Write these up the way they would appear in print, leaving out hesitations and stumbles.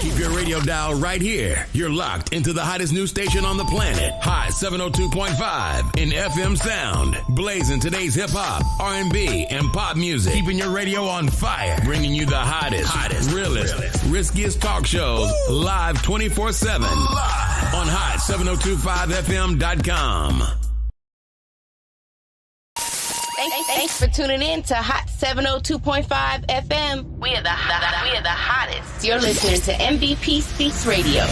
Keep your radio dial right here. You're locked into the hottest news station on the planet. Hot 702.5 in FM sound. Blazing today's hip-hop, R&B, and pop music. Keeping your radio on fire. Bringing you the hottest, realest, riskiest talk shows live 24/7 on hot7025fm.com. Thanks for tuning in to Hot 702.5 FM. We are the hottest. You're listening to MVP Speaks Radio.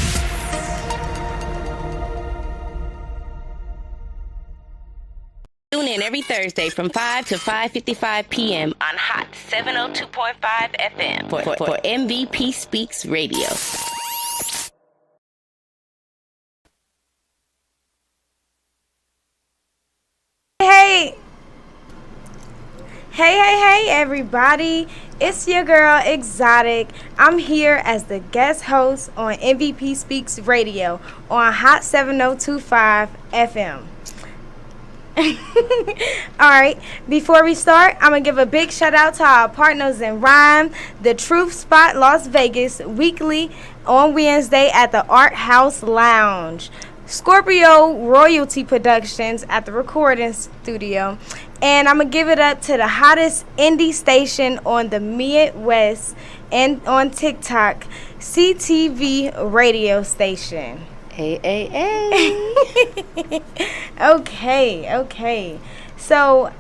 Tune in every Thursday from 5 to 5:55 p.m. on Hot 702.5 FM for MVP Speaks Radio. Hey, everybody. It's your girl, Exotic. I'm here as the guest host on MVP Speaks Radio on Hot 702.5 FM. Alright, before we start, I'm going to give a big shout out to our partners in Rhyme, The Truth Spot Las Vegas, weekly on Wednesday at the Art House Lounge. Scorpio Royalty Productions at the recording studio. And I'm going to give it up to the hottest indie station on the Midwest and on TikTok, CTV radio station. Hey. Okay. So,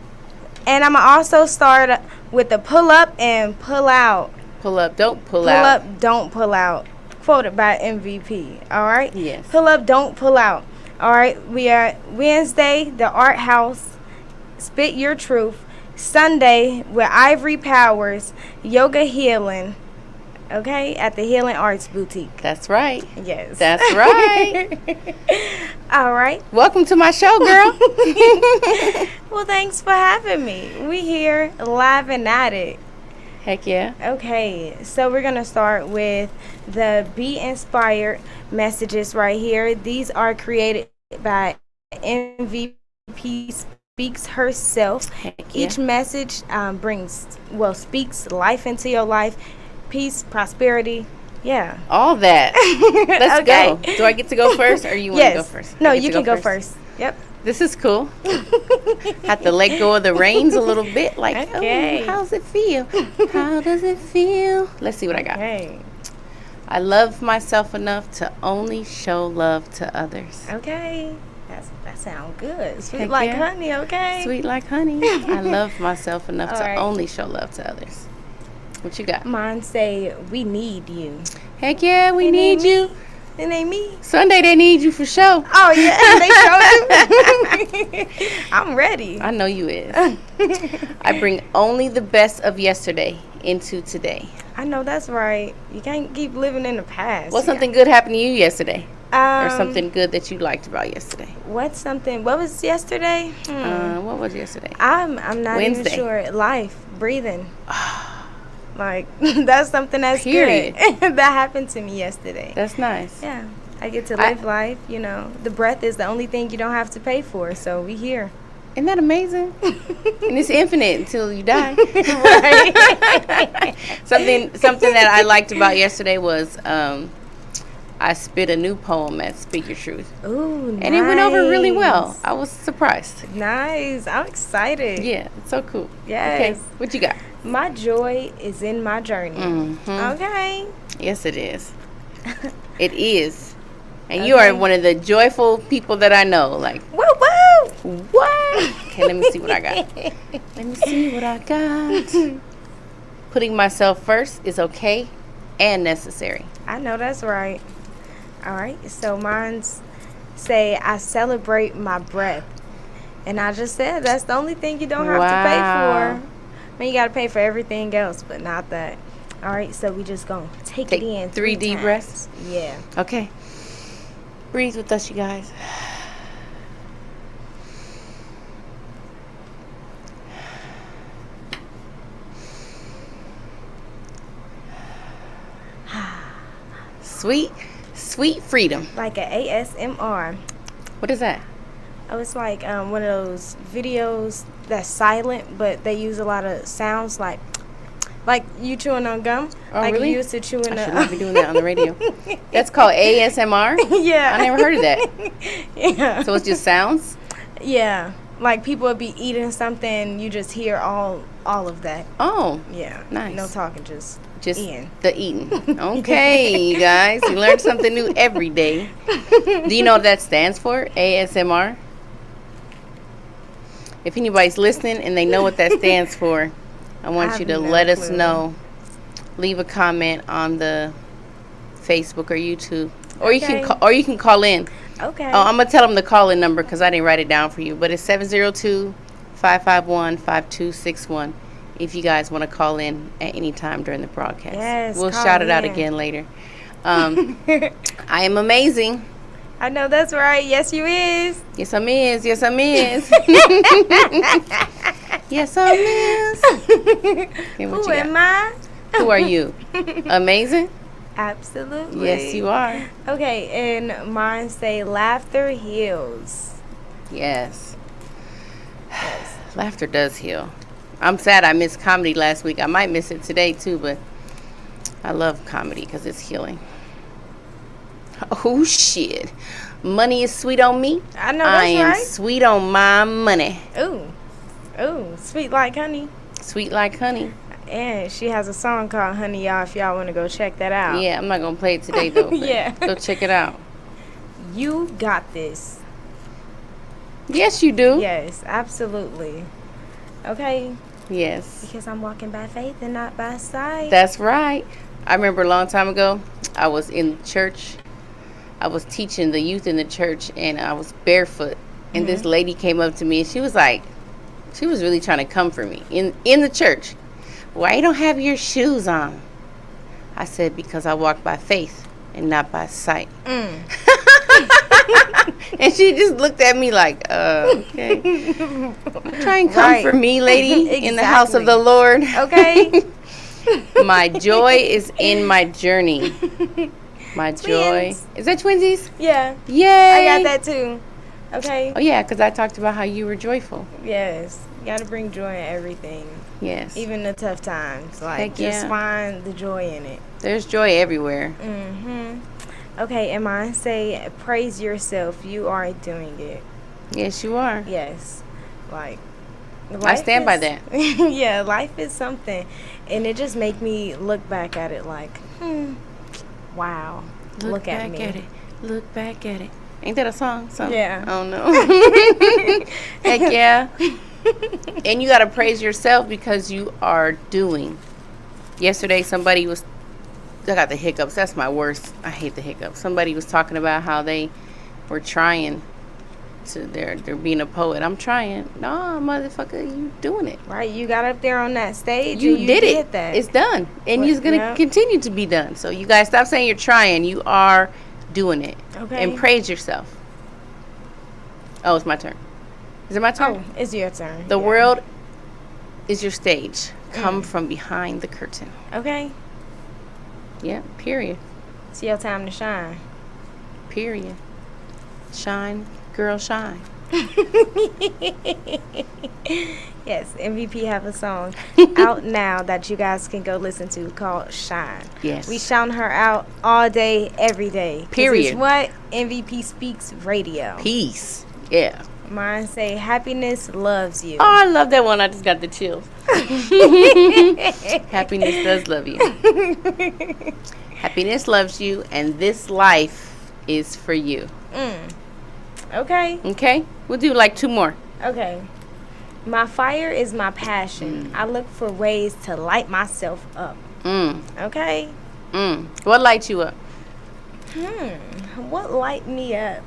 and I'm going to also start with the pull up and pull out. Pull up, don't pull out. Pull up, don't pull out. Quoted by MVP. All right? Yes. Pull up, don't pull out. All right? We are Wednesday, the Art House. Spit Your Truth. Sunday with Ivory Powers, Yoga Healing, okay, at the Healing Arts Boutique. That's right. Yes. That's right. All right. Welcome to my show, girl. Well, thanks for having me. We here live and at it. Heck yeah. Okay, so we're going to start with the Be Inspired messages right here. These are created by MVP Speaks herself. Heck yeah. Each message speaks life into your life, peace, prosperity, yeah. All that. Let's go. Do I get to go first, or you want to go first? No, you can go first. Yep. This is cool. Have to let go of the reins a little bit. Like, okay. Oh, how's it feel? How does it feel? Let's see what I got. Okay. I love myself enough to only show love to others. Okay. That sounds good. Sweet Heck like yeah. honey, okay? Sweet like honey. I love myself enough to right. only show love to others. What you got? Mine say, we need you. Heck yeah, we need you. It ain't me. Sunday they need you for sure. Oh, yeah, they showed you. I'm ready. I know you is. I bring only the best of yesterday into today. I know that's right. You can't keep living in the past. What's something good happened to you yesterday? Or something good that you liked about yesterday? What was yesterday? What was yesterday? I'm not Wednesday. even sure. Life, breathing. Like, that's something that's Period. good. That happened to me yesterday. That's nice. Yeah. I get to live life, you know. The breath is the only thing you don't have to pay for, so we here. Isn't that amazing? And it's infinite until you die. Right. Something that I liked about yesterday was I spit a new poem at Speak Your Truth. Ooh, nice. And it went over really well. I was surprised. Nice. I'm excited. Yeah, it's so cool. Yes. Okay, what you got? My joy is in my journey. Mm-hmm. Okay. Yes, it is. It is. And you are one of the joyful people that I know. Like, woo woo. What? Okay, let me see what I got. Let me see what I got. Putting myself first is okay and necessary. I know that's right. All right. So mine's say I celebrate my breath. And I just said that's the only thing you don't have to pay for. I mean, you got to pay for everything else, but not that. All right. So we just going to take it in 3 deep breaths. Yeah. Okay. Breathe with us, you guys. Sweet freedom. Like an ASMR. What is that? Oh, it's like one of those videos that's silent, but they use a lot of sounds like Like you chewing on gum? Oh, like really? you used to chew in I should a... not be doing that on the radio. That's called ASMR? Yeah. I never heard of that. Yeah. So it's just sounds? Yeah. Like people would be eating something, you just hear all of that. Oh. Yeah. Nice. No talking, just eating. The eating. Okay, you guys. You learn something new every day. Do you know what that stands for? ASMR? If anybody's listening and they know what that stands for, I want you to let us know. Leave a comment on the Facebook or YouTube. Or you can call in. Okay. Oh, I'm going to tell them the call-in number because I didn't write it down for you. But it's 702-551-5261 if you guys want to call in at any time during the broadcast. Yes, we'll call shout it out in. again later. I am amazing. I know that's right. Yes, you is. Yes, I is. Yes, I is. Yes, I is. Okay, Who am I? Who are you? Amazing? Absolutely. Yes, you are. Okay, and mine say laughter heals. Yes. Laughter does heal. I'm sad I missed comedy last week. I might miss it today too, but I love comedy because it's healing. Oh, shit. Money is sweet on me. I know that's right. I am sweet on my money. Ooh, sweet like honey. Sweet like honey. And she has a song called Honey, y'all, if y'all want to go check that out. Yeah, I'm not going to play it today, though. Yeah. Go check it out. You got this. Yes, you do. Yes, absolutely. Okay? Yes. Because I'm walking by faith and not by sight. That's right. I remember a long time ago, I was in church. I was teaching the youth in the church, and I was barefoot. And this lady came up to me, and she was like, she was really trying to comfort me in the church. Why you don't have your shoes on? I said, because I walk by faith and not by sight. And she just looked at me like, okay. Try and comfort me, lady, in the house of the Lord. Okay. My joy is in my journey. My joy. Is that twinsies? Yeah. Yay. I got that too. Okay. Oh, yeah, because I talked about how you were joyful. Yes. You got to bring joy in everything. Yes. Even the tough times. Like, Heck yeah. just find the joy in it. There's joy everywhere. Okay, and mine say, praise yourself. You are doing it. Yes, you are. Yes. Like, I stand by that. Yeah, life is something. And it just make me look back at it like, wow. Look at me. Look back at it. Look back at it. Ain't that a song? Yeah. Oh, no. Heck yeah. And you got to praise yourself because you are doing. Yesterday, somebody was, I got the hiccups. That's my worst. I hate the hiccups. Somebody was talking about how they were trying to, they're being a poet. I'm trying. No, motherfucker, you doing it. Right, you got up there on that stage. You and did it. Did that. It's done. And it's going to continue to be done. So you guys stop saying you're trying. You are doing it. Okay. And praise yourself. Oh, it's my turn. Is it my turn? Oh, it's your turn. The world is your stage. Come from behind the curtain. Okay. Yeah, period. It's your time to shine. Period. Shine, girl, shine. Yes, MVP have a song out now that you guys can go listen to called Shine. Yes. We shout her out all day, every day. 'Cause Period. It's what MVP Speaks Radio. Peace. Yeah. Mine say happiness loves you. Oh, I love that one. I just got the chills. Happiness does love you. Happiness loves you, and this life is for you. Okay. Okay? We'll do like two more. Okay. My fire is my passion. I look for ways to light myself up. Okay. What lights you up? What light me up?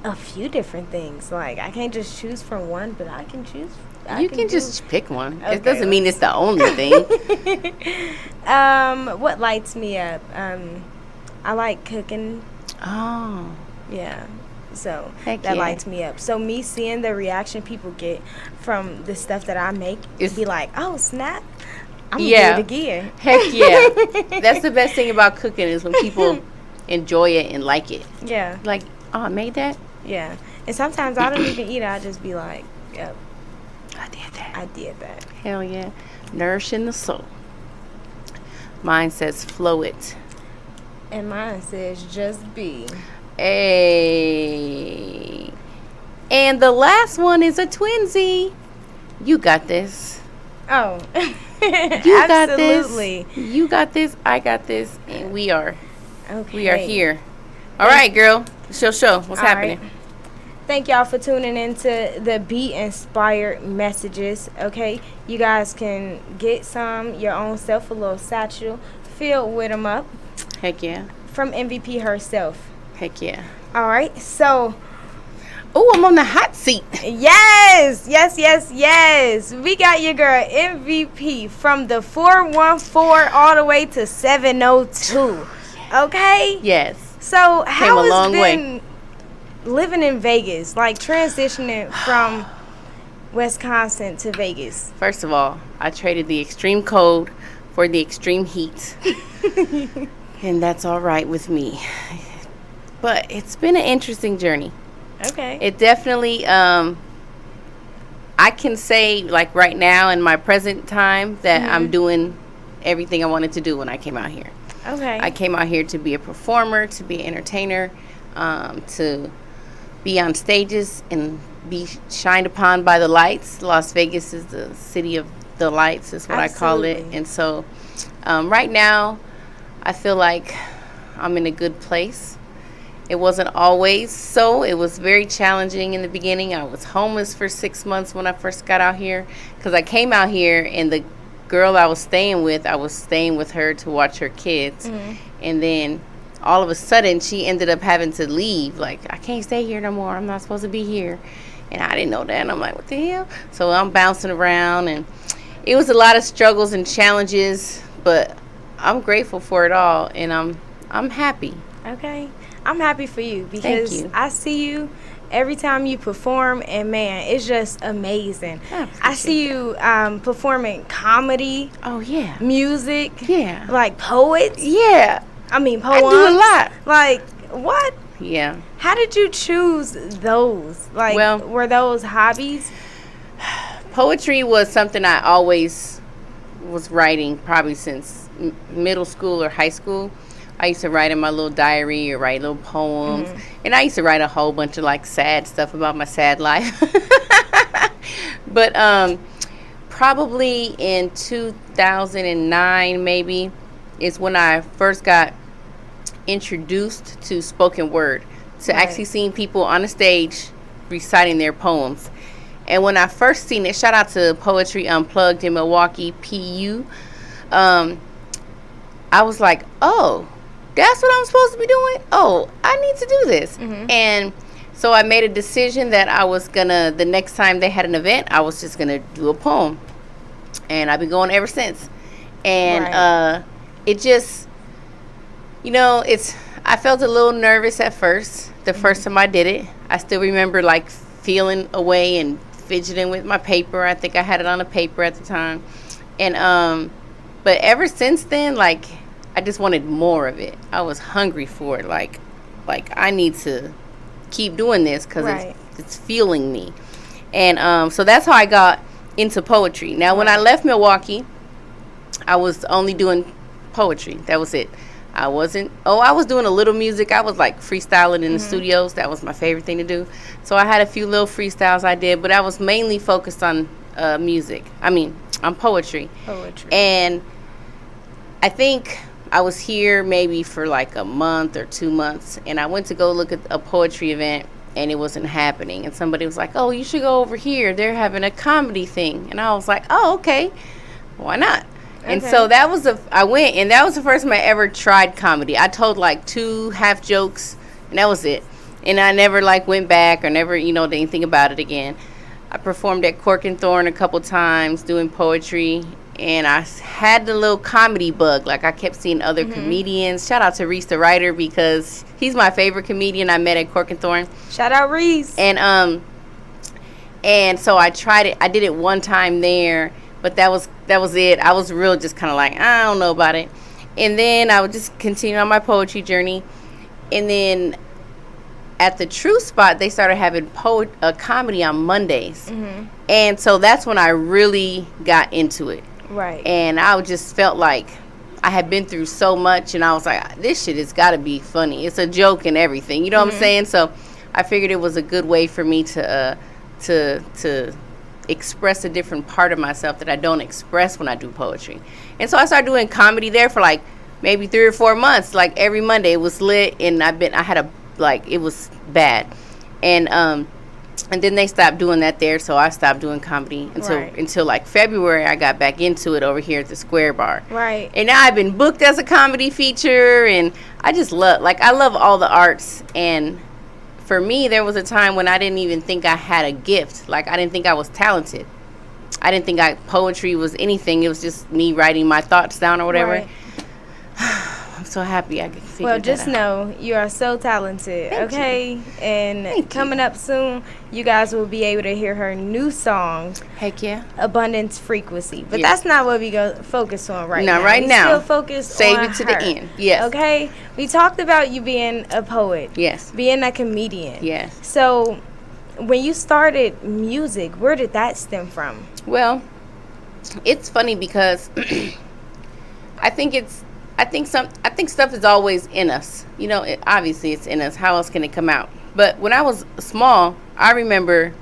A few different things. Like, I can't just choose from one, but I can choose. You can just pick one. Okay. It doesn't mean it's the only thing. What lights me up? I like cooking. Oh. Yeah. So Heck that yeah. lights me up. So me seeing the reaction people get from the stuff that I make, be like, oh, snap. I'm going to do it again. Heck yeah. That's the best thing about cooking is when people enjoy it and like it. Yeah. Like, oh, I made that? Yeah. And sometimes I don't even eat it. I just be like, yep, I did that. I did that. Hell yeah. Nourishing the soul. Mine says flow it. And mine says just be. Hey. And the last one is a twinsy. You got this. Oh. You Absolutely. got this. You got this. I got this. And we are here. All right, girl. Show. What's happening? Right. Thank y'all for tuning into the Be Inspired messages. Okay, you guys can get your own self, a little satchel filled with them up. Heck yeah. From MVP herself. Heck yeah. All right, so. Oh, I'm on the hot seat. Yes. We got your girl MVP from the 414 all the way to 702. Okay. Yes. So how has it been way. living in Vegas, like transitioning from Wisconsin to Vegas? First of all, I traded the extreme cold for the extreme heat. And that's all right with me. But it's been an interesting journey. Okay. It definitely, I can say, like right now in my present time, that I'm doing everything I wanted to do when I came out here. Okay. I came out here to be a performer, to be an entertainer, to be on stages and be shined upon by the lights. Las Vegas is the city of the lights, is what Absolutely. I call it. And so right now, I feel like I'm in a good place. It wasn't always so. It was very challenging in the beginning. I was homeless for 6 months when I first got out here, because I came out here and the girl I was staying with her to watch her kids. And then all of a sudden she ended up having to leave. Like, I can't stay here no more. I'm not supposed to be here. And I didn't know that. And I'm like, what the hell? So I'm bouncing around, and it was a lot of struggles and challenges, but I'm grateful for it all, and I'm happy. Okay. I'm happy for you because Thank you. I see you every time you perform, and man, it's just amazing. I see you performing comedy. Oh yeah. Music. Yeah. Like poets. Yeah. I mean poems. I do a lot. Like what? Yeah. How did you choose those? Like, Well, were those hobbies? Poetry was something I always was writing probably since middle school or high school. I used to write in my little diary or write little poems. And I used to write a whole bunch of like sad stuff about my sad life. But probably in 2009 maybe is when I first got introduced to spoken word, to actually seeing people on the stage reciting their poems. And when I first seen it, shout out to Poetry Unplugged in Milwaukee, PU, I was like, oh, that's what I'm supposed to be doing? Oh, I need to do this. And so I made a decision that I was gonna, the next time they had an event, I was just gonna do a poem. And I've been going ever since. And it just, you know, I felt a little nervous at first, the first time I did it. I still remember like feeling away and fidgeting with my paper. I think I had it on a paper at the time. And but ever since then, like, I just wanted more of it. I was hungry for it. Like I need to keep doing this because it's fueling me. And so that's how I got into poetry. Now, when I left Milwaukee, I was only doing poetry. That was it. I was doing a little music. I was like freestyling in the studios. That was my favorite thing to do. So I had a few little freestyles I did, but I was mainly focused on music. I mean, on poetry. And I think I was here maybe for like a month or 2 months, and I went to go look at a poetry event, and it wasn't happening. And somebody was like, oh, you should go over here. They're having a comedy thing. And I was like, oh, okay. Why not? And so I went, and that was the first time I ever tried comedy. I told like 2 half jokes, and that was it. And I never like went back or never, did anything about it again. I performed at Cork and Thorn a couple times doing poetry, and I had the little comedy bug. Like, I kept seeing other comedians. Shout out to Reese the writer, because he's my favorite comedian I met at Cork and Thorn. Shout out Reese. And so I tried it. I did it one time there, but that was it. I was real just kind of like, I don't know about it. And then I would just continue on my poetry journey. And then at the True Spot, they started having comedy on Mondays. And so that's when I really got into it. Right. And I just felt like I had been through so much, and I was like, this shit has got to be funny. It's a joke and everything. You know what I'm saying? So I figured it was a good way for me to express a different part of myself that I don't express when I do poetry. And so I started doing comedy there for like maybe 3 or 4 months. Like every Monday it was lit, and it was bad. And then they stopped doing that there, so I stopped doing comedy until like February. I got back into it over here at the Square Bar. Right. And now I've been booked as a comedy feature, and I just I love all the arts. And for me, there was a time when I didn't even think I had a gift. Like, I didn't think I was talented. I didn't think poetry was anything. It was just me writing my thoughts down or whatever. Right. I'm so happy I could figure that out. Well, just know you are so talented, okay? And coming up soon, you guys will be able to hear her new song, Heck yeah. Abundance Frequency. But that's not what we go focus on right now. Not right now. Still focus Save on it to her, the end. Yes. Okay? We talked about you being a poet. Yes. Being a comedian. Yes. So, when you started music, where did that stem from? Well, it's funny because I think stuff is always in us. You know, obviously it's in us. How else can it come out? But when I was small, I remember,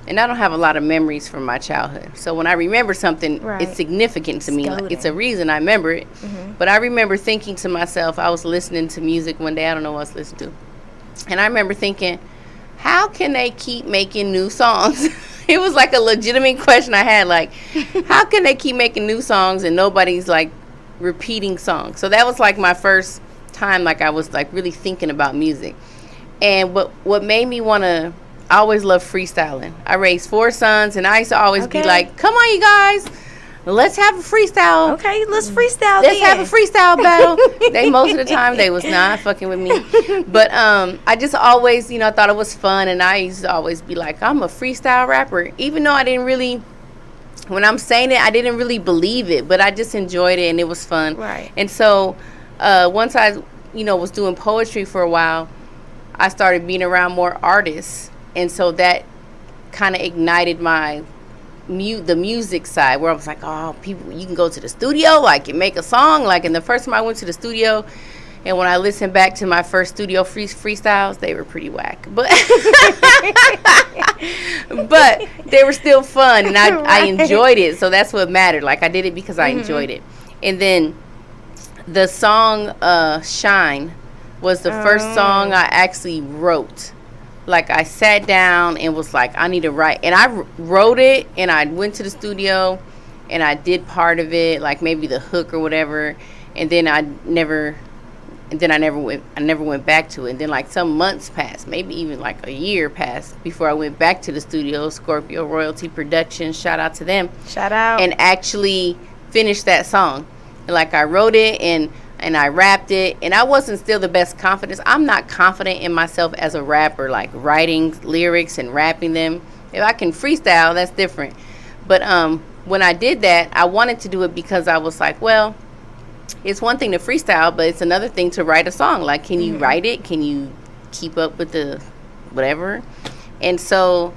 and I don't have a lot of memories from my childhood. So when I remember something, it's significant to me. Like, it's a reason I remember it. Mm-hmm. But I remember thinking to myself, I was listening to music one day. I don't know what I was listening to. And I remember thinking, how can they keep making new songs? It was like a legitimate question I had. Like, how can they keep making new songs and nobody's like repeating songs? So that was like my first time like I was like really thinking about music. And what made me want to, I always loved freestyling. I raised 4 sons, and I used to always be like, come on you guys, let's have a freestyle. Okay, let's freestyle. Let's have a freestyle battle. Most of the time they was not fucking with me. But I just always, thought it was fun, and I used to always be like, I'm a freestyle rapper. Even though I didn't really, when I'm saying it, I didn't really believe it, but I just enjoyed it, and it was fun. Right. And so once I, was doing poetry for a while, I started being around more artists. And so that kind of ignited the music side, where I was like, oh, people, you can go to the studio, like, and make a song. Like, and the first time I went to the studio, and when I listened back to my first studio freestyles, they were pretty whack. But but they were still fun, and I enjoyed it. So that's what mattered. Like, I did it because I enjoyed it. And then the song Shine was the first song I actually wrote. Like, I sat down and was like, I need to write. And I wrote it, and I went to the studio, and I did part of it, like maybe the hook or whatever. And then I never went back to it. And then like some months passed, maybe even like a year passed before I went back to the studio. Scorpio Royalty Productions, shout out to them. Shout out. And actually finished that song. And like, I wrote it, and I rapped it, and I wasn't still the best confidence. I'm not confident in myself as a rapper, like writing lyrics and rapping them. If I can freestyle, that's different. But when I did that, I wanted to do it because I was like, well, it's one thing to freestyle, but it's another thing to write a song. Like, can you write it? Can you keep up with the whatever? And so,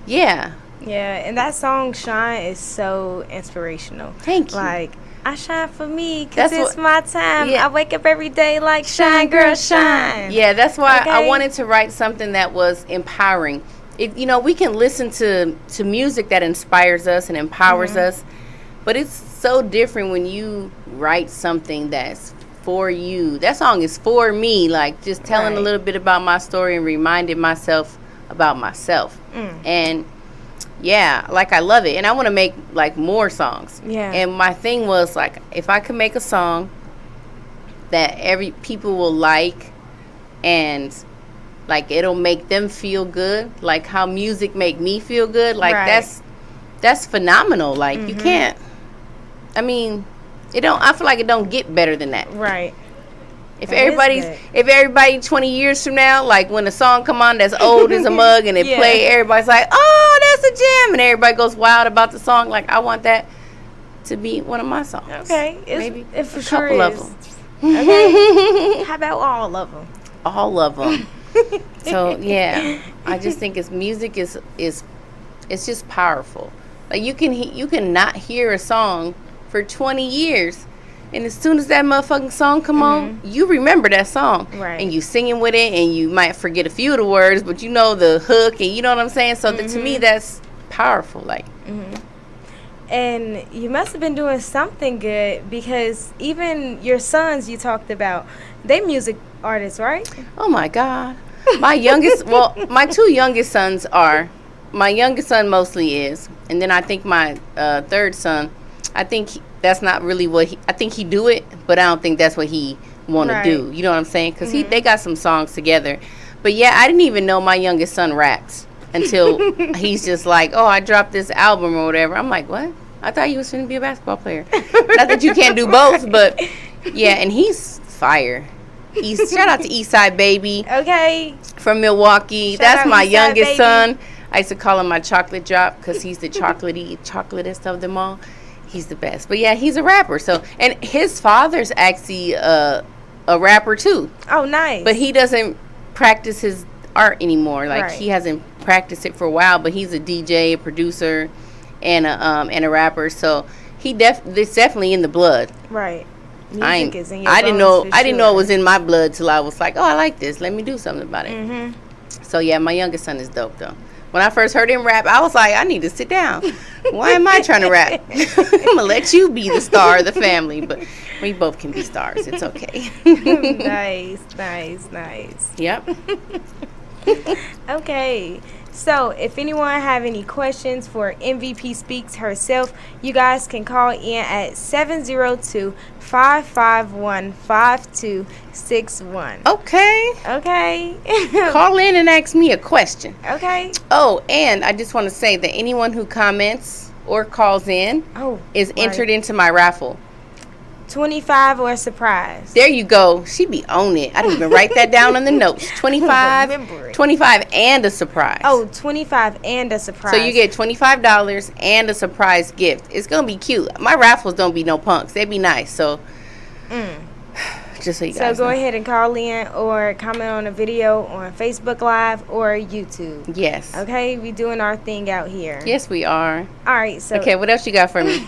yeah. Yeah, and that song, Shine, is so inspirational. Thank you. Like, I shine for me because it's my time. Yeah. I wake up every day like, shine, girl, shine. Yeah, that's why I wanted to write something that was empowering. We can listen to music that inspires us and empowers us, but it's so different when you write something that's for you. That song is for me, like just telling a little bit about my story and reminding myself about myself. And yeah, like, I love it, and I want to make like more songs. Yeah. And my thing was like, if I could make a song that people will like, and like it'll make them feel good, like how music make me feel good, like that's phenomenal. Like, you can't. I mean, I feel like it don't get better than that. Right. If everybody 20 years from now, like when a song come on that's old as a mug and it play, everybody's like, oh, that's a gem, and everybody goes wild about the song. Like, I want that to be one of my songs. Okay. Maybe it for a sure couple is. of them. Okay. How about all of them? All of them. So yeah, I just think music is it's just powerful. Like you can not hear a song for 20 years. And as soon as that motherfucking song come on, you remember that song. Right. And you singing with it, and you might forget a few of the words, but you know the hook, and you know what I'm saying? So to me, that's powerful. Like. And you must have been doing something good, because even your sons you talked about, they music artists, right? Oh, my God. My youngest, well, my two youngest sons are. My youngest son mostly is. And then I think my third son, I think that's not really what I think he do it, but I don't think that's what he want to do. You know what I'm saying? Because they got some songs together. But yeah, I didn't even know my youngest son raps until he's just like, oh, I dropped this album or whatever. I'm like, what? I thought you was going to be a basketball player. Not that you can't do both, but yeah, and he's fire. Shout out to Eastside Baby. Okay. From Milwaukee. That's my youngest son. I used to call him my chocolate drop because he's the chocolatest of them all. He's the best. But yeah, he's a rapper. So, and his father's actually a rapper too. Oh, nice. But he doesn't practice his art anymore. Like he hasn't practiced it for a while. But he's a DJ, a producer, and a rapper. So it's definitely in the blood. Right. Music is in your I didn't know. bones I didn't know it was in my blood till I was like, oh, I like this. Let me do something about it. So yeah, my youngest son is dope though. When I first heard him rap, I was like, I need to sit down. Why am I trying to rap? I'm going to let you be the star of the family. But we both can be stars. It's okay. Nice. Yep. Okay. So, if anyone have any questions for MVP Speaks herself, you guys can call in at 702-551-5261. Okay. Call in and ask me a question. Okay. Oh, and I just want to say that anyone who comments or calls in is entered into my raffle. 25 or a surprise. There you go. She be on it. I didn't even write that down on the notes. 25 and a surprise. Oh, 25 and a surprise. So you get $25 and a surprise gift. It's going to be cute. My raffles don't be no punks. They be nice. So just so you guys know. Go ahead and call in or comment on a video on Facebook Live or YouTube. Yes. Okay, we doing our thing out here. Yes, we are. All right, so okay, what else you got for me?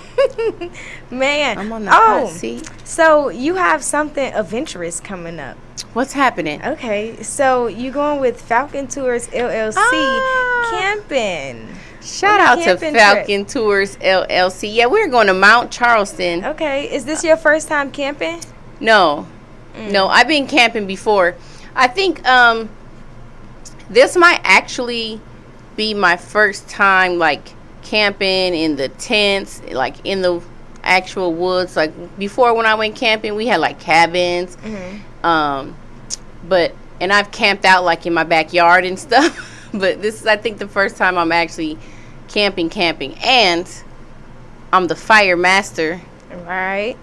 Man, I'm on the hot seat. So you have something adventurous coming up. What's happening? Okay, so you going with Falcon Tours LLC camping. Shout out to Falcon Tours LLC. Yeah, we're going to Mount Charleston. Okay, is this your first time camping? No, I've been camping before. I think this might actually be my first time like camping in the tents, like in the actual woods. Like before, when I went camping, we had like cabins, but I've camped out like in my backyard and stuff. But this is, I think, the first time I'm actually camping, and I'm the fire master. Right.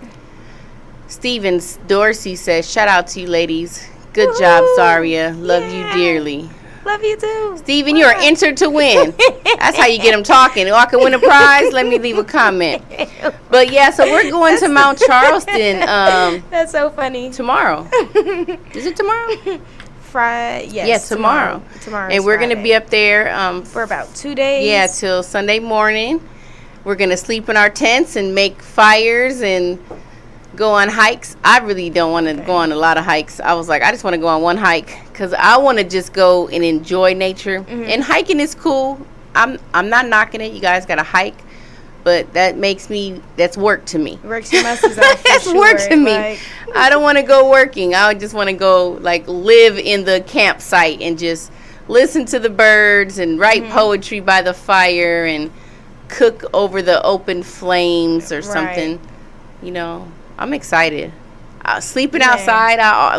Stevens Dorsey says, shout out to you ladies. Good job, Zaria. Love you dearly. Love you too. Steven, you are entered to win. That's how you get them talking. Oh, I can win a prize? Let me leave a comment. But yeah, so we're going to Mount Charleston. That's so funny. Tomorrow. Is it tomorrow? Friday. Yes. Yeah, tomorrow. And we're going to be up there for about 2 days. Yeah, till Sunday morning. We're going to sleep in our tents and make fires and go on hikes. I really don't want to go on a lot of hikes. I was like, I just want to go on one hike because I want to just go and enjoy nature. And hiking is cool. I'm not knocking it. You guys got to hike, but that's work to me. Work your muscles out. That's work to me. Like, I don't want to go working. I just want to go like live in the campsite and just listen to the birds and write poetry by the fire and cook over the open flames or something. You know, I'm excited. Sleeping outside, I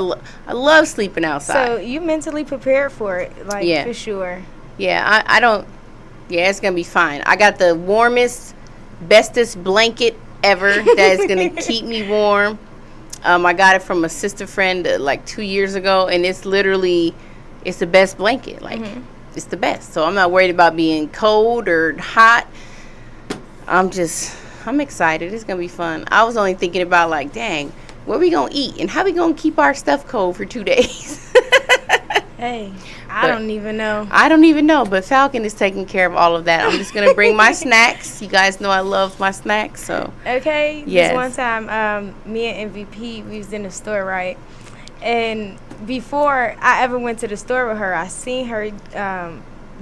love sleeping outside. So you mentally prepared for it, like for sure. Yeah, I don't. Yeah, it's gonna be fine. I got the warmest, bestest blanket ever that is gonna keep me warm. I got it from a sister friend like 2 years ago, and it's the best blanket. Like it's the best. So I'm not worried about being cold or hot. I'm excited. It's gonna be fun. I was only thinking about like, dang, what we gonna eat and how we gonna keep our stuff cold for 2 days. Hey, I don't even know. I don't even know, but Falcon is taking care of all of that. I'm just going to bring my snacks. You guys know I love my snacks, so. Okay. Yes. This one time, me and MVP, we was in the store, right? And before I ever went to the store with her, I seen her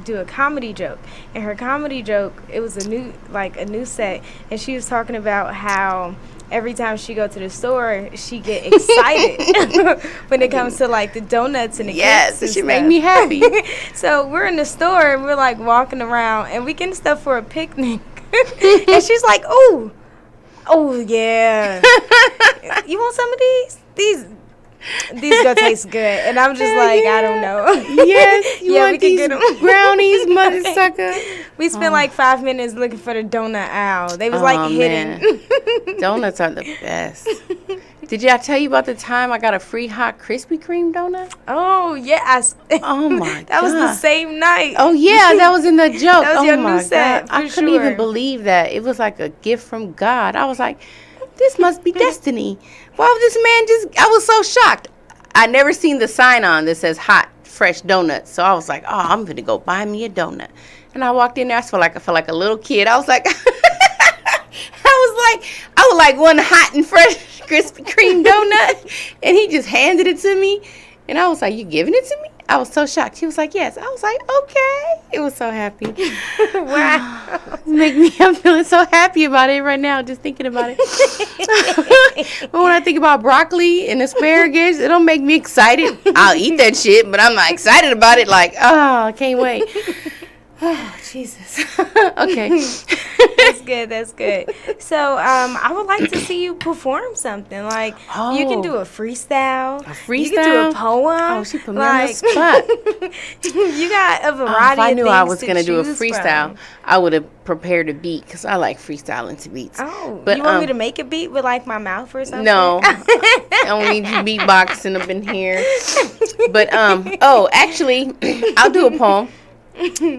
do a comedy joke. And her comedy joke, it was a new set. And she was talking about how every time she go to the store, she get excited when it comes to like the donuts and the cakes and she stuff. make me happy. So we're in the store and we're like walking around and we getting stuff for a picnic. And she's like, oh yeah. You want some of these? These gonna taste good, and I'm just like, I don't know. Yes, you want these brownies, mother sucker. We spent like 5 minutes looking for the donut aisle. They was like hidden. Donuts are the best. Did I tell you about the time I got a free hot Krispy Kreme donut? Oh yeah. Oh my god. That was the same night. Oh yeah, that was in the joke. That was your new set. I couldn't even believe that. It was like a gift from God. I was like, this must be destiny. Why would this man I was so shocked. I never seen the sign on that says hot, fresh donuts. So I was like, oh, I'm going to go buy me a donut. And I walked in there. I felt like a little kid. I was like, I would like one hot and fresh Krispy Kreme donut. And he just handed it to me. And I was like, you giving it to me? I was so shocked. He was like, yes. I was like, okay. It was so happy. Wow. I'm feeling so happy about it right now, just thinking about it. But when I think about broccoli and asparagus, it don't make me excited. I'll eat that shit, but I'm not excited about it. Like, oh, I can't wait. Oh, Jesus. Okay. That's good. So, I would like to see you perform something. Like, you can do a freestyle. You can do a poem. Oh, she put me on the spot. You got a variety of things. If I knew I was going to do a freestyle, I would have prepared a beat because I like freestyling to beats. Oh, but you want me to make a beat with, like, my mouth or something? No. I don't need you beatboxing up in here. But, actually, I'll do a poem.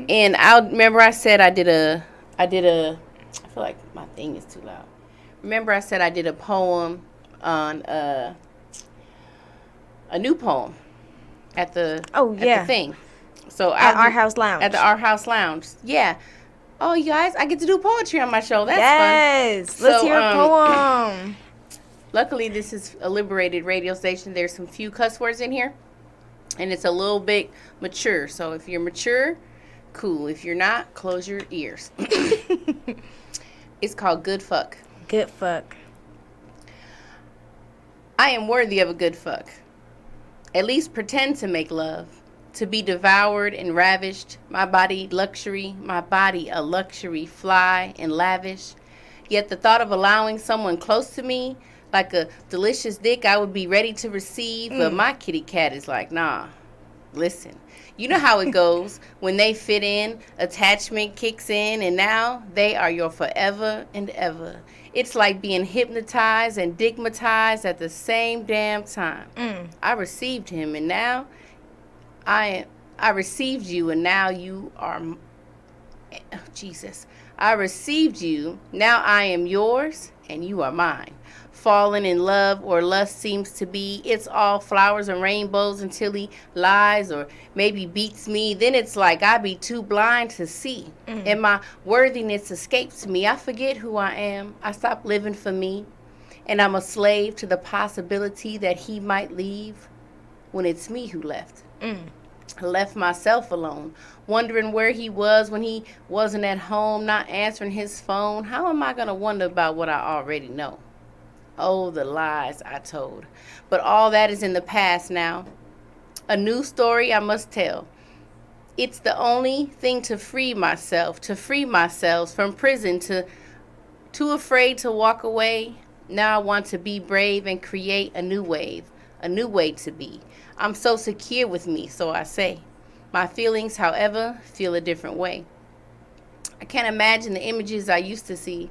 And I said I did a I feel like my thing is too loud. Remember I said I did a poem on a new poem at the thing. So at Our House Lounge. At the Our House Lounge. Yeah. Oh, you guys, I get to do poetry on my show. That's fun. Yes. Let's hear a poem. Luckily, this is a liberated radio station. There's some few cuss words in here. And it's a little bit mature. So if you're mature, cool. If you're not, close your ears. It's called Good Fuck. Good fuck. I am worthy of a good fuck. At least pretend to make love. To be devoured and ravished. My body luxury. My body a luxury. Fly and lavish. Yet the thought of allowing someone close to me, like a delicious dick, I would be ready to receive. But my kitty cat is like, nah, listen. You know how it goes. When they fit in, attachment kicks in, and now they are your forever and ever. It's like being hypnotized and digmatized at the same damn time. I received him, and now I received you, and now you are... Oh, Jesus. I received you, now I am yours, and you are mine. Falling in love or lust seems to be, it's all flowers and rainbows until he lies or maybe beats me. Then it's like I be too blind to see. And my worthiness escapes me. I forget who I am. I stop living for me. And I'm a slave to the possibility that he might leave when it's me who left. I left myself alone, wondering where he was when he wasn't at home, not answering his phone. How am I going to wonder about what I already know? Oh, the lies I told. But all that is in the past now. A new story I must tell. It's the only thing to free myself from prison, too afraid to walk away. Now I want to be brave and create a new wave, a new way to be. I'm so secure with me, so I say. My feelings, however, feel a different way. I can't imagine the images I used to see.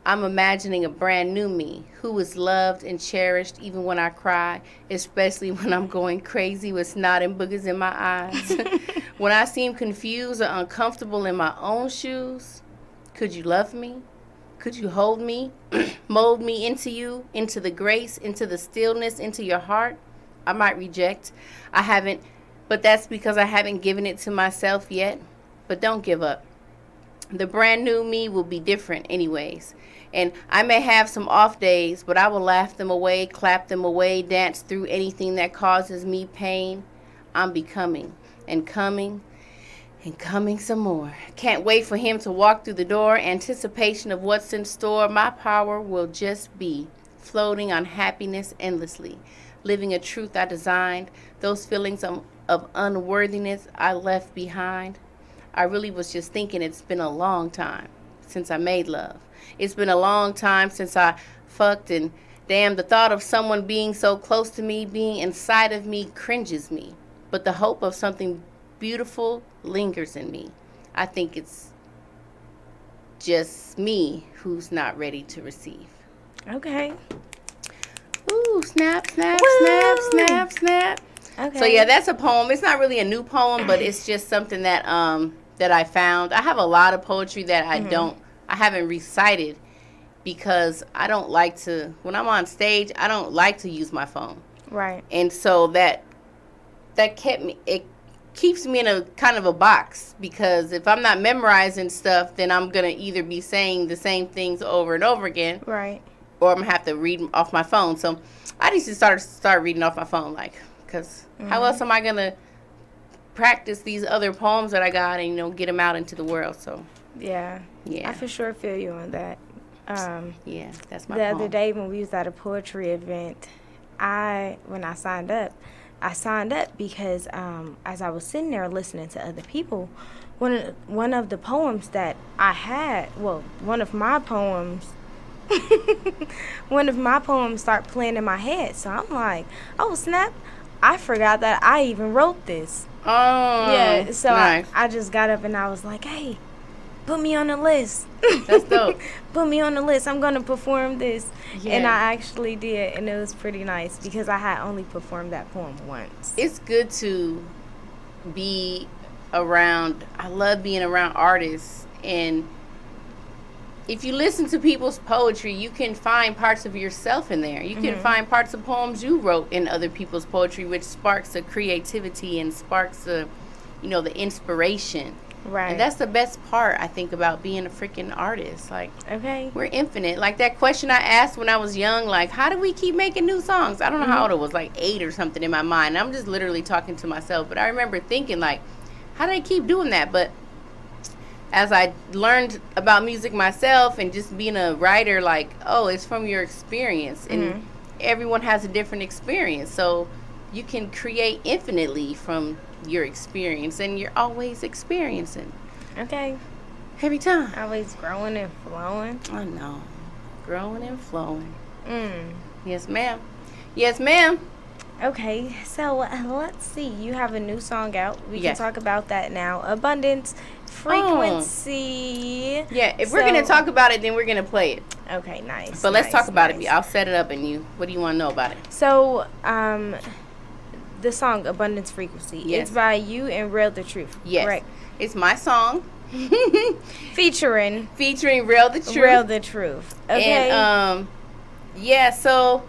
I'm imagining a brand new me who is loved and cherished even when I cry, especially when I'm going crazy with snot and boogers in my eyes. When I seem confused or uncomfortable in my own shoes, could you love me? Could you hold me, mold me into you, into the grace, into the stillness, into your heart? I might reject. But but that's because I haven't given it to myself yet. But don't give up. The brand new me will be different anyways. And I may have some off days, but I will laugh them away, clap them away, dance through anything that causes me pain. I'm becoming and coming and coming some more. Can't wait for him to walk through the door. Anticipation of what's in store. My power will just be floating on happiness endlessly. Living a truth I designed. Those feelings of unworthiness I left behind. I really was just thinking it's been a long time since I made love. It's been a long time since I fucked, and damn, the thought of someone being so close to me, being inside of me, cringes me. But the hope of something beautiful lingers in me. I think it's just me who's not ready to receive. Okay. Ooh, snap, snap, Woo! snap, snap, snap. Okay. So yeah, that's a poem. It's not really a new poem, but it's just something that that I found. I have a lot of poetry that I haven't recited because I don't like to, when I'm on stage, I don't like to use my phone. Right. And so it keeps me in a kind of a box, because if I'm not memorizing stuff, then I'm going to either be saying the same things over and over again. Right. Or I'm going to have to read off my phone. So I need to start reading off my phone, because how else am I going to practice these other poems that I got and, get them out into the world? So Yeah. Yeah. I for sure feel you on that. Yeah, that's my The poem. other day when we was at a poetry event, when I signed up because as I was sitting there listening to other people, one of the poems that I had, one of my poems start playing in my head. So I'm like, oh snap, I forgot that I even wrote this. Oh, Yeah, so nice. I just got up and I was like, hey, put me on the list. That's dope. Put me on the list. I'm going to perform this. Yeah. And I actually did, and it was pretty nice because I had only performed that poem once. It's good to be around. I love being around artists, and if you listen to people's poetry, you can find parts of yourself in there. You can find parts of poems you wrote in other people's poetry, which sparks the creativity and sparks the inspiration. Right. And that's the best part, I think, about being a freaking artist. Okay. We're infinite. Like that question I asked when I was young, how do we keep making new songs? I don't know how old it was, 8 or something in my mind. I'm just literally talking to myself. But I remember thinking, how do they keep doing that? But as I learned about music myself and just being a writer, it's from your experience. And everyone has a different experience. So you can create infinitely from your experience, and you're always experiencing. Okay. Every time. Always growing and flowing. I know. Growing and flowing. Mm. Yes, ma'am. Yes, ma'am. Okay, so let's see. You have a new song out. We Yes. can talk about that now. Abundance Frequency. Yeah, if we're going to talk about it, then we're going to play it. Okay, nice. But let's talk about nice. it. I'll set it up, and what do you want to know about it? So, the song Abundance Frequency. Yes. It's by you and Real the Truth. Yes. Correct. It's my song. Featuring Real the Truth. Real the Truth. Okay. And, so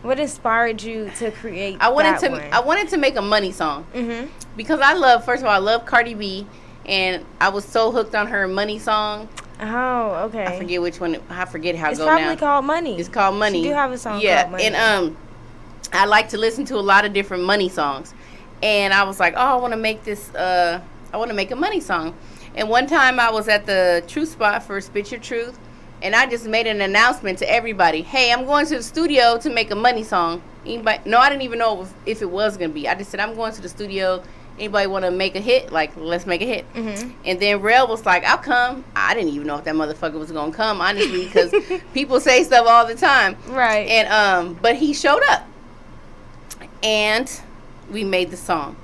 what inspired you to create I wanted that to make a money song. Mm-hmm. Because I love Cardi B, and I was so hooked on her money song. Oh, okay. I forget which one. I forget how it It's goes probably now. called Money. It's called Money. She do have a song yeah, called Money. And I like to listen to a lot of different money songs, and I was like, oh, I want to make this. I want to make a money song. And one time I was at the Truth Spot for Spit Your Truth, and I just made an announcement to everybody. Hey, I'm going to the studio to make a money song. Anybody? No, I didn't even know if it was gonna be. I just said I'm going to the studio. Anybody want to make a hit? Let's make a hit. Mm-hmm. And then Rel was like, I'll come. I didn't even know if that motherfucker was going to come, honestly, because people say stuff all the time. Right. And, but he showed up. And we made the song.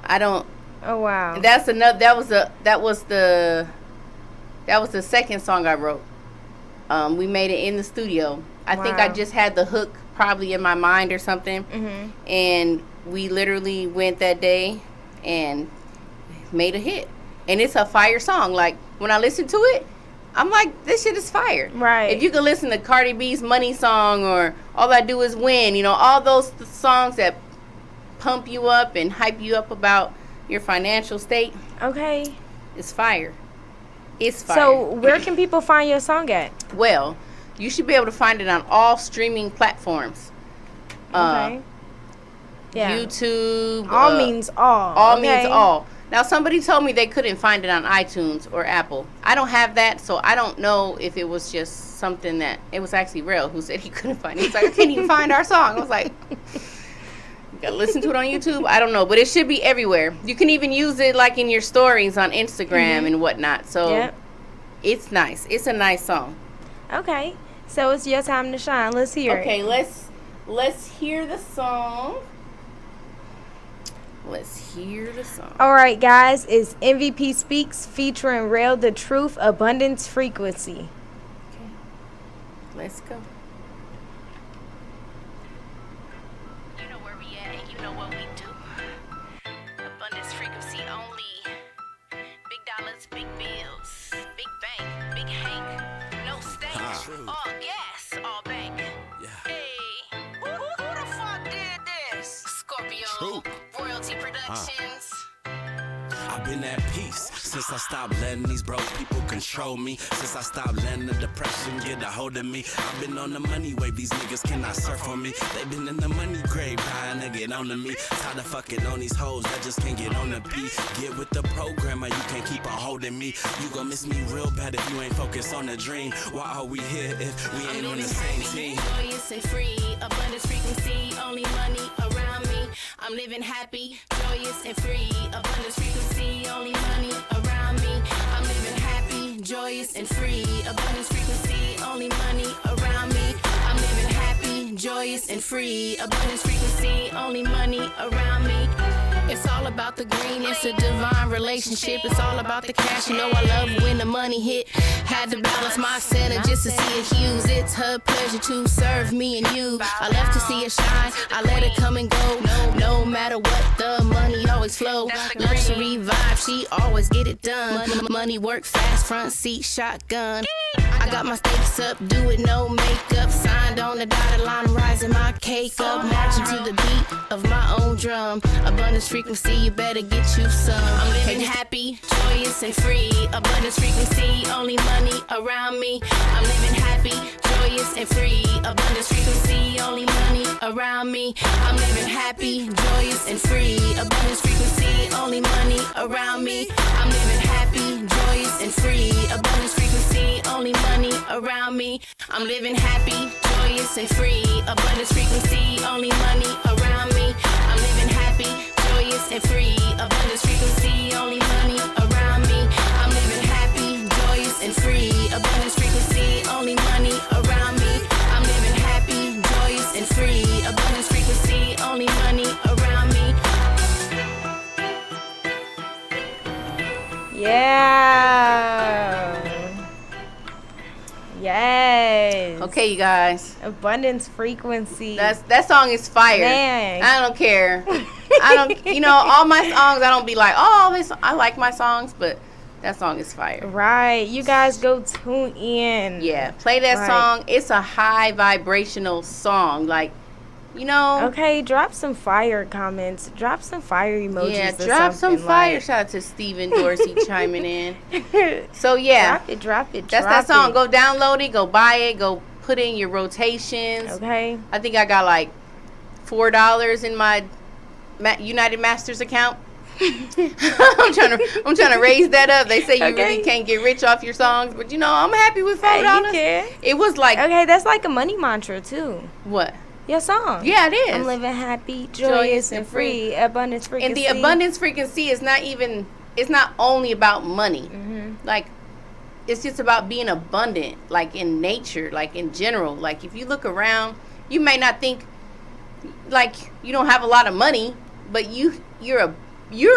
Oh, wow. That was the second song I wrote. We made it in the studio. I think I Wow. just had the hook probably in my mind or something. Mm-hmm. And we literally went that day and made a hit. And it's a fire song. When I listen to it, I'm like, this shit is fire. Right. If you could listen to Cardi B's Money song or All I Do Is Win, all those songs that pump you up and hype you up about your financial state, Okay. it's fire. It's fire. So where can people find your song at? Well, you should be able to find it on all streaming platforms. Okay. Yeah. YouTube. All means all. All okay? means all. Now, somebody told me they couldn't find it on iTunes or Apple. I don't have that, so I don't know if it was just something that... It was actually Real who said he couldn't find it. He's like, I can't even find our song. I was like, you gotta listen to it on YouTube? I don't know, but it should be everywhere. You can even use it like in your stories on Instagram and whatnot. So it's nice. It's a nice song. Okay. So it's your time to shine. Let's hear it. Okay, let's hear the song. Let's hear the song. All right, guys. It's MVP Speaks featuring Rail the Truth, Abundance Frequency. Okay. Let's go. You know where we at and you know what we do. Abundance frequency only. Big dollars, big bills. Big bank, big Hank. No stakes. All gas, all bank. Hey, who the fuck did this? Scorpio, Royalty Productions. I've been at peace since I stopped letting these broke people control me. Since I stopped letting the depression get a hold of me. I've been on the money wave, these niggas cannot surf on me. They been in the money grave trying to get on to me. Tired of fucking on these hoes that just can't get on the beat. Get with the program or you can't keep on holding me. You gon' miss me real bad if you ain't focused on the dream. Why are we here if we ain't on the same team? Joyous and free, abundance frequency, only money around me. I'm living happy, joyous and free, abundance frequency, only money around me. I'm living happy, joyous and free, abundance frequency, only money around me. I'm living happy, joyous and free, abundance frequency, only money around me. It's all about the green, it's a divine relationship. It's all about the cash, you know I love when the money hit. Had to balance my center just to see it hues. It's her pleasure to serve me and you. I love to see it shine, I let it come and go. No matter what, the money always flow. Luxury vibe, she always get it done. Money work fast, front seat, shotgun. I got my stakes up, do it no makeup. Signed on the dotted line, rising my cake up. Marching to the beat of my own drum. Abundance frequency, you better get you some. I'm living happy, joyous and free. Abundance frequency, only money around me. I'm living happy, joyous and free. Abundance frequency, only money around me. I'm living happy, joyous and free. Abundance frequency, only money around me. I'm living happy, joyous and free. Abundance frequency, only money around me. I'm living happy, joyous and free. Abundance frequency, only money around me. I'm living happy, joyous and free. Abundance frequency, only money around me. I'm living happy, joyous and free. Abundance frequency, only money around me. I'm living happy, joyous and free. Abundance frequency, only money around me. Yeah. Yes. Okay, you guys. Abundance frequency. That song is fire. Man. I don't care. I don't, all my songs, I don't be like, oh, I like my songs, but that song is fire. Right. You guys go tune in. Yeah, play that song. It's a high vibrational song. Like, Okay, drop some fire comments. Drop some fire emojis. Yeah, or drop some something, fire. like. Shout out to Stephen Dorsey chiming in. So, yeah. Drop it. That's that song. Go download it. Go buy it. Go put it in your rotations. Okay. I think I got like $4 in my United Masters account. I'm trying to raise that up. They say you really can't get rich off your songs, but I'm happy with $4. Hey, you can. It was like that's like a money mantra too. What? Your song. Yeah, it is. I'm living happy, joyous and free. Abundance frequency. And the abundance frequency is it's not only about money. Mm-hmm. Like, it's just about being abundant, like in nature, like in general. Like, if you look around, you may not think like you don't have a lot of money, but you're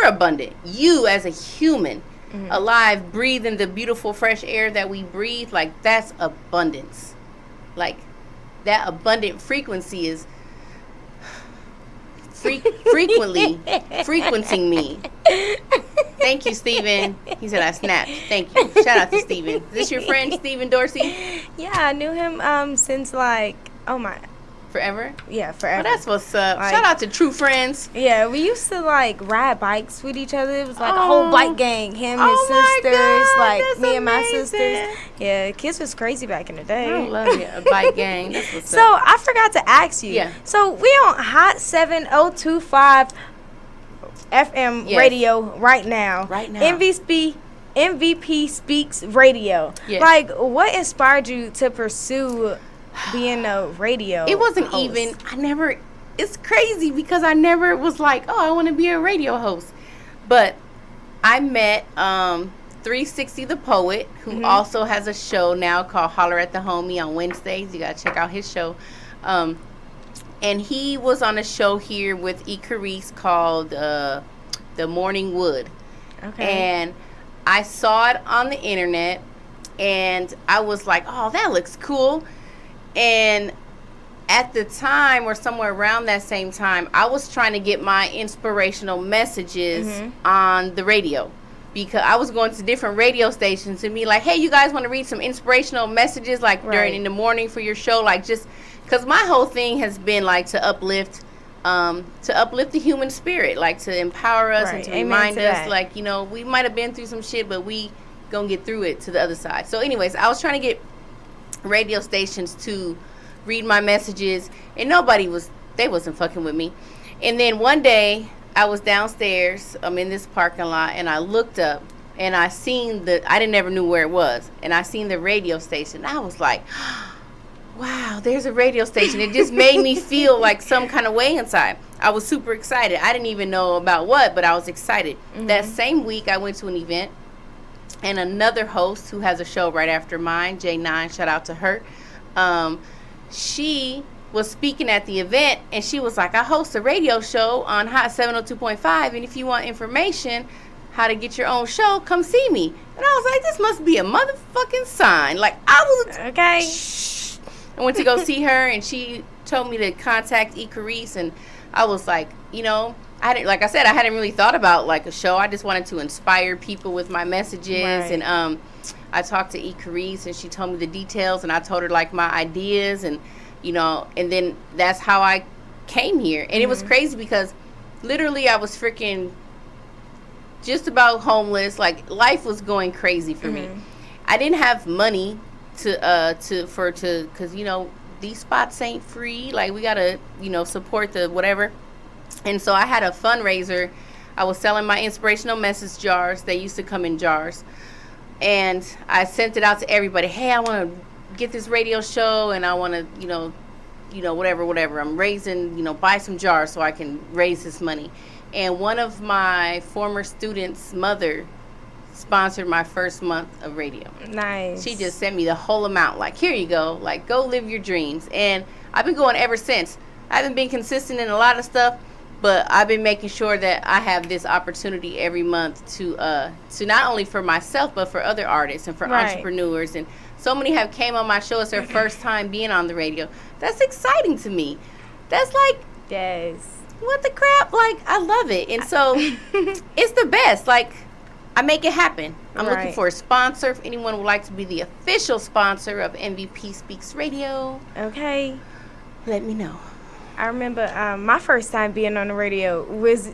abundant. You as a human, alive, breathing the beautiful fresh air that we breathe, like that's abundance. Like that abundant frequency is frequenting me. Thank you, Steven. He said I snapped. Thank you. Shout out to Steven. Is this your friend, Steven Dorsey? Yeah, I knew him since like, Forever? Yeah, Oh, forever. that's what's up. Like- Shout out to True Friends. Yeah, we used to like ride bikes with each other. It was like a whole bike gang. Him, Oh his my sisters, God, like that's me and my amazing. sisters. Yeah, kids was crazy back in the day. I love it. A bike gang. That's what's So up. I forgot to ask you. Yeah. So we on Hot 7025 FM Yes. radio right now. Right now. MVP Speaks Radio. Yes. Like, what inspired you to pursue being a radio? It wasn't host? even, it's crazy because I never was like, oh, I want to be a radio host. But I met 360 the Poet, who also has a show now called Holler at the Homie on Wednesdays. You got to check out his show. And he was on a show here with E. Carice called The Morning Wood. Okay. And I saw it on the internet, and I was like, oh, that looks cool. And at the time, or somewhere around that same time, I was trying to get my inspirational messages on the radio, because I was going to different radio stations and be like, hey, you guys want to read some inspirational messages, like during in the morning for your show, like, just because my whole thing has been like to uplift the human spirit, like to empower us and to Amen remind to us, that. like, you know, we might have been through some shit, but we gonna get through it to the other side. So anyways, I was trying to get radio stations to read my messages, and they wasn't fucking with me. And then one day I was downstairs, I'm in this parking lot, and I looked up and I seen I didn't ever knew where it was, and I seen the radio station. I was like, wow, there's a radio station. It just made me feel like some kind of way inside. I was super excited. I didn't even know about what, but I was excited. That same week I went to an event, and another host who has a show right after mine, J9, shout out to her, she was speaking at the event, and she was like, I host a radio show on Hot 702.5, and if you want information how to get your own show, come see me. And I was like, this must be a motherfucking sign. Like, I was Okay. I went to go see her, and she told me to contact E. Carice, and I was like, you know, I hadn't really thought about like a show. I just wanted to inspire people with my messages. Right. And I talked to E. Carice, and she told me the details, and I told her like my ideas, and you know, and then that's how I came here. And it was crazy because literally I was freaking just about homeless. Like, life was going crazy for me. I didn't have money because you know, these spots ain't free. Like, we gotta, you know, support the whatever. And so I had a fundraiser. I was selling my inspirational message jars. They used to come in jars, and I sent it out to everybody. Hey, I want to get this radio show, and I want to, you know, whatever. I'm raising, you know, buy some jars so I can raise this money. And one of my former students' mother sponsored my first month of radio. Nice. She just sent me the whole amount. Like, here you go. Like, go live your dreams. And I've been going ever since. I haven't been consistent in a lot of stuff, but I've been making sure that I have this opportunity every month to not only for myself, but for other artists and for entrepreneurs. And so many have came on my show. It's their first time being on the radio. That's exciting to me. That's like, Yes. what the crap? Like, I love it. And so it's the best. Like, I make it happen. I'm looking Right. for a sponsor. If anyone would like to be the official sponsor of MVP Speaks Radio, Okay. let me know. I remember my first time being on the radio was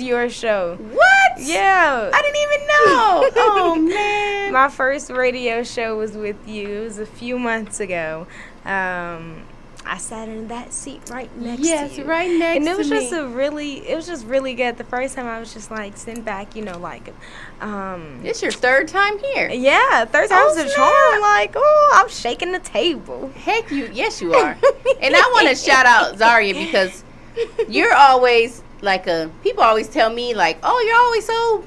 your show. What? Yeah. I didn't even know. Oh, man. My first radio show was with you. It was a few months ago. I sat in that seat right next to you. right next And it to was me. just really good. The first time I was just like sitting back, you know, like It's your third time here. yeah, third time's the snap. charm. Like, oh, I'm shaking the table. Heck, yes, you are. And I want to shout out Zaria, because you're always like people always tell me like, oh, you're always so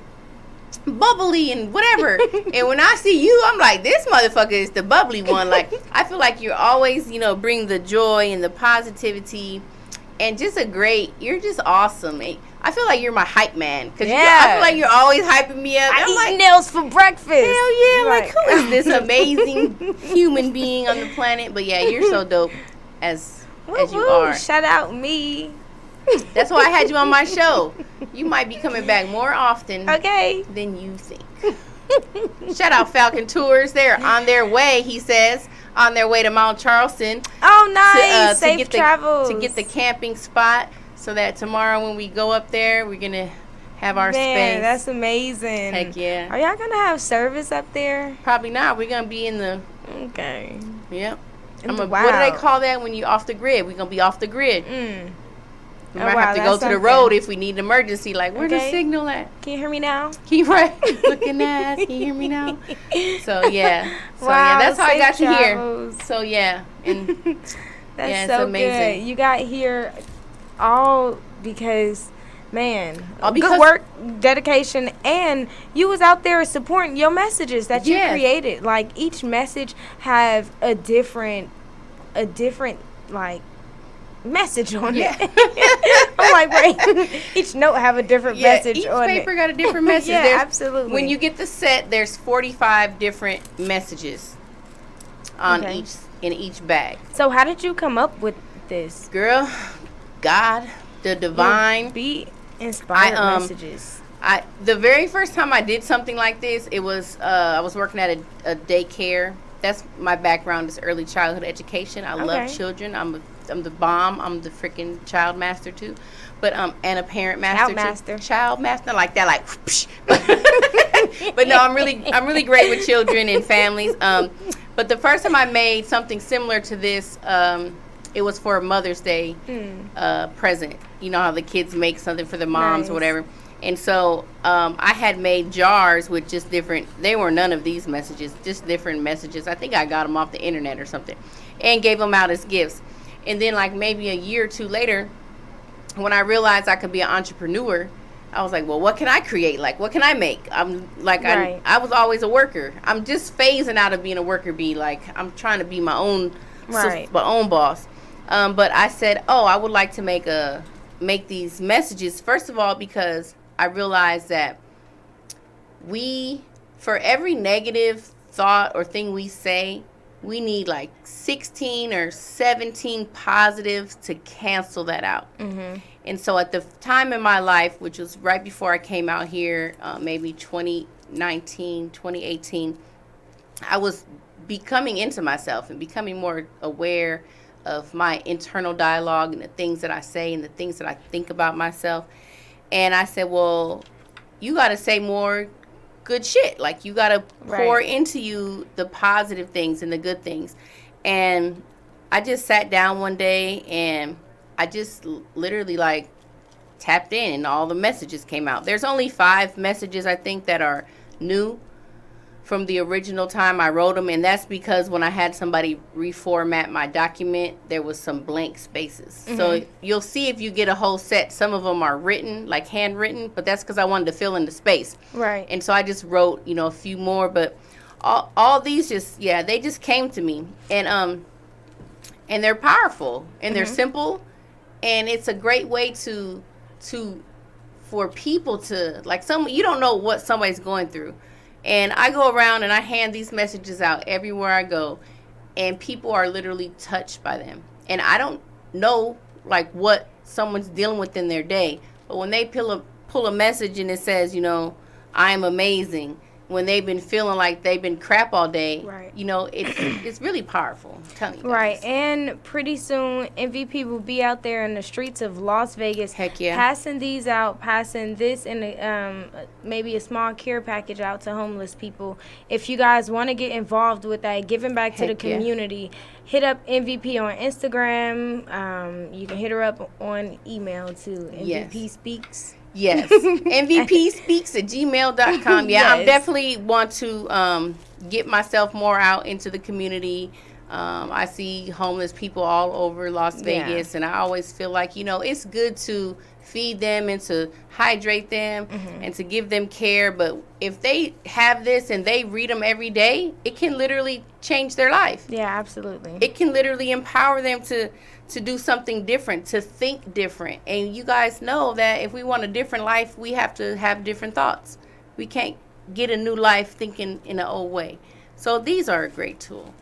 bubbly and whatever. And when I see you, I'm like, this motherfucker is the bubbly one. Like, I feel like you're always, you know, bring the joy and the positivity, and just you're just awesome. And I feel like you're my hype man, because I feel like you're always hyping me up. I I'm eat like, nails for breakfast. hell yeah, like, Right. who is this amazing human being on the planet? But yeah, you're so dope as you Woo-woo. are. Shout out me. That's why I had you on my show. You might be coming back more often Okay. than you think. Shout out Falcon Tours. They're on their way, he says. on their way to Mount Charleston. Oh, nice. Safe get travels. to get the camping spot, so that tomorrow when we go up there, we're gonna have our Man, space. that's amazing. Heck yeah. Are y'all gonna have service up there? Probably not. We're gonna be in the. Okay. Yep. Wow. What do they call that when you off the grid? We're gonna be off the grid. We Oh, might wow, have to go that's to the something. road if we need an emergency. Like, where the Okay. signal at? Can you hear me now? Keep right looking at. Can you hear me now? So yeah. So Wow, yeah, that's how I got safe you here. travels. So yeah, and That's yeah, it's so amazing. good. You got here all because, man, All good because- work, dedication, and you was out there supporting your messages that you Yes. created. Like each message have a different like message on Yeah. it. I'm like, wait, each note have a different Yeah, message each on paper it. got a different message. Yeah, There's- absolutely. When you get the set, there's 45 different messages on Okay. in each bag. So how did you come up with this? Girl, God, the divine. Be inspired messages. The very first time I did something like this, it was I was working at a daycare. That's my background is early childhood education. I love Okay. children. I'm the bomb. I'm the freaking child master too, but and a parent master. Child master like that, like. Whoosh. But no, I'm really great with children and families. But the first time I made something similar to this, it was for a Mother's Day present. You know how the kids make something for the moms Nice. or whatever. And so I had made jars with just different, they were none of these messages, just different messages. I think I got them off the internet or something and gave them out as gifts. And then like maybe a year or two later, when I realized I could be an entrepreneur, I was like, well, what can I create? Like, what can I make? I'm like, Right. I was always a worker. I'm just phasing out of being a worker bee. Like, I'm trying to be my own, Right. my own boss. But I said, oh, I would like to make these messages. First of all, because I realized that for every negative thought or thing we say, we need like 16 or 17 positives to cancel that out. And so at the time in my life, which was right before I came out here, maybe 2019, 2018, I was becoming into myself and becoming more aware of my internal dialogue and the things that I say and the things that I think about myself. And I said, well, you got to say more good shit. Like, you got to pour Right. into you the positive things and the good things. And I just sat down one day and I just literally like tapped in and all the messages came out. There's only 5 messages I think that are new from the original time I wrote them, and that's because when I had somebody reformat my document, there was some blank spaces. So you'll see if you get a whole set, some of them are written, like handwritten, but that's because I wanted to fill in the space. Right. And so I just wrote, a few more, but all these they just came to me, and they're powerful and they're simple, and it's a great way for people to, like, you don't know what somebody's going through. And I go around and I hand these messages out everywhere I go, and people are literally touched by them. And I don't know like what someone's dealing with in their day, but when they pull a message and it says, I am amazing, when they've been feeling like they've been crap all day, Right. It's really powerful. I'm telling you guys. Right, and pretty soon MVP will be out there in the streets of Las Vegas, Heck yeah. passing these out, passing this and maybe a small care package out to homeless people. If you guys want to get involved with that, giving back to the Heck yeah. community, hit up MVP on Instagram. You can hit her up on email too. Yes. MVP Speaks. Yes. MVPspeaks@gmail.com. Yeah, I Yes. definitely want to get myself more out into the community. I see homeless people all over Las Yeah. Vegas, and I always feel like, it's good to feed them and to hydrate them and to give them care. But if they have this and they read them every day, it can literally change their life. Yeah, absolutely. It can literally empower them to do something different, to think different. And you guys know that if we want a different life, we have to have different thoughts. We can't get a new life thinking in an old way. So these are a great tool.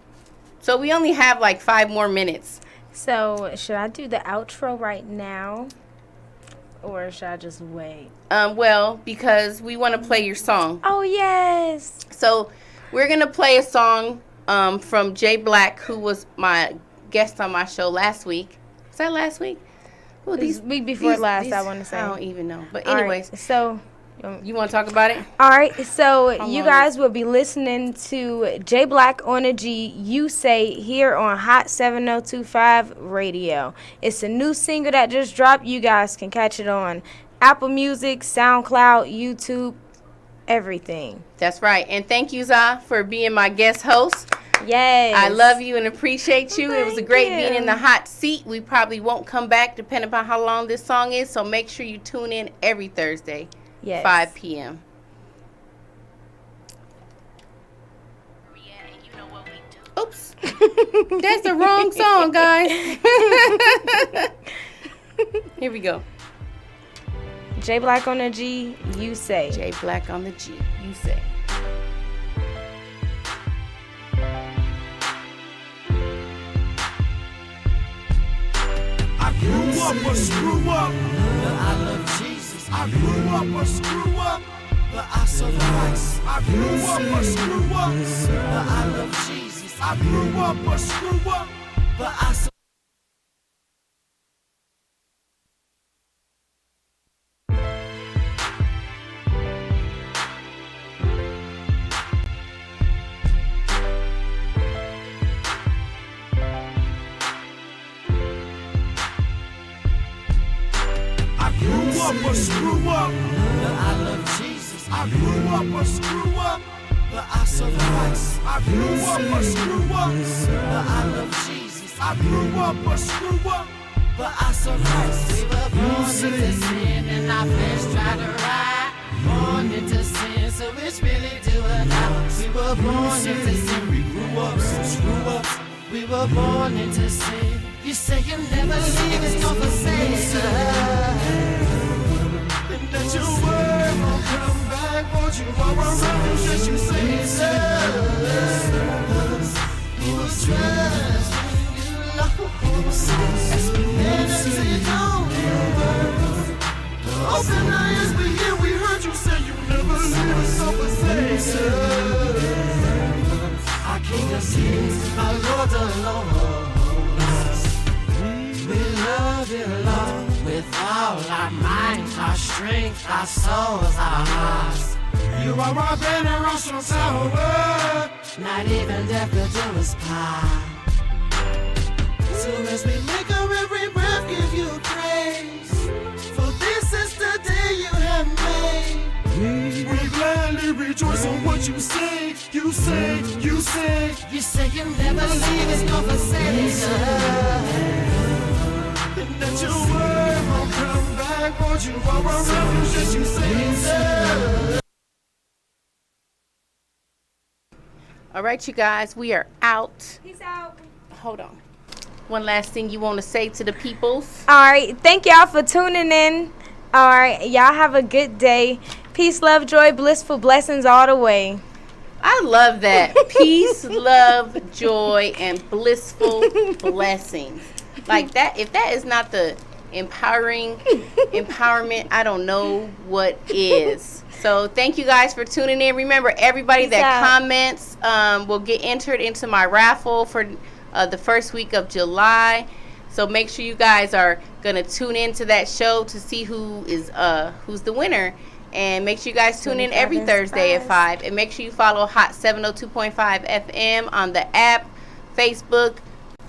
So we only have like 5 more minutes. So should I do the outro right now, or should I just wait? Well, because we want to play your song. Oh yes. So we're going to play a song from Jay Black, who was my guest on my show last week. Was that last week? Well, week before last, I want to say. I don't even know. But anyways, right, so you want to talk about it? All right. So you guys will be listening to Jay Black on a G, You Say, here on Hot 7025 Radio. It's a new single that just dropped. You guys can catch it on Apple Music, SoundCloud, YouTube, everything. That's right. And thank you, Za, for being my guest host. Yes. I love you and appreciate you. It was a great being in the you. hot seat. We probably won't come back depending upon how long this song is. So make sure you tune in every Thursday, Yes. 5 p.m. Oops. That's the wrong song, guys. Here we go. Jay Black on a G, You Say. Jay Black on the G, You Say. I grew up a screw up, but I love Jesus. I grew up a screw up, but I suffice. I grew up a screw up, but I love Jesus. I grew up a screw up, but I suffice. I grew up a screw up, but I love Jesus. I grew up a screw up, but I suffice. I grew up a screw up, but I love Jesus. I grew up a screw up, but I suffice. We were born into sin and our flesh tried to ride. Born into sin, so it's really do or not. We were born into sin, we grew up some screw ups. We were born into sin. You say you'll never leave us, don't forsake us. And that your word won't come back, won't you? All around you, that you say so. We will trust in you, Lord. As we meditate on your word. Open our ears, we hear, we heard you say you never leave us, don't forsake us. Our King of Kings, our Lord of Lords. We love you, Lord, with all our might, our strength, our souls, our hearts. You are our banner, our strong tower. Not even death could do us part. So as we make our every breath, give you praise. For this is the day you have made. We gladly rejoice on what you say. You say, you say. You say you'll never leave us, nor forsake us. And that your word won't come back, won't you? All around you, that you say so. All right, you guys, we are out. Peace out. Hold on. One last thing you want to say to the peoples? All right. Thank y'all for tuning in. All right. Y'all have a good day. Peace, love, joy, blissful blessings all the way. I love that. Peace, love, joy, and blissful blessings. Like that, if that is not the empowerment, I don't know what is. So thank you guys for tuning in. Remember, everybody Peace that out. comments will get entered into my raffle for the first week of July. So make sure you guys are gonna tune into that show to see who's the winner. And make sure you guys tune in every Thursday at 5. And make sure you follow Hot 702.5 FM on the app, Facebook,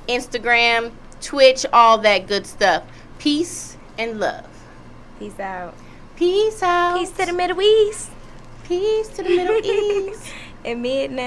Instagram, Twitch, all that good stuff. Peace and love. Peace out. Peace out. Peace to the Middle East. Peace to the Middle East. And midnight.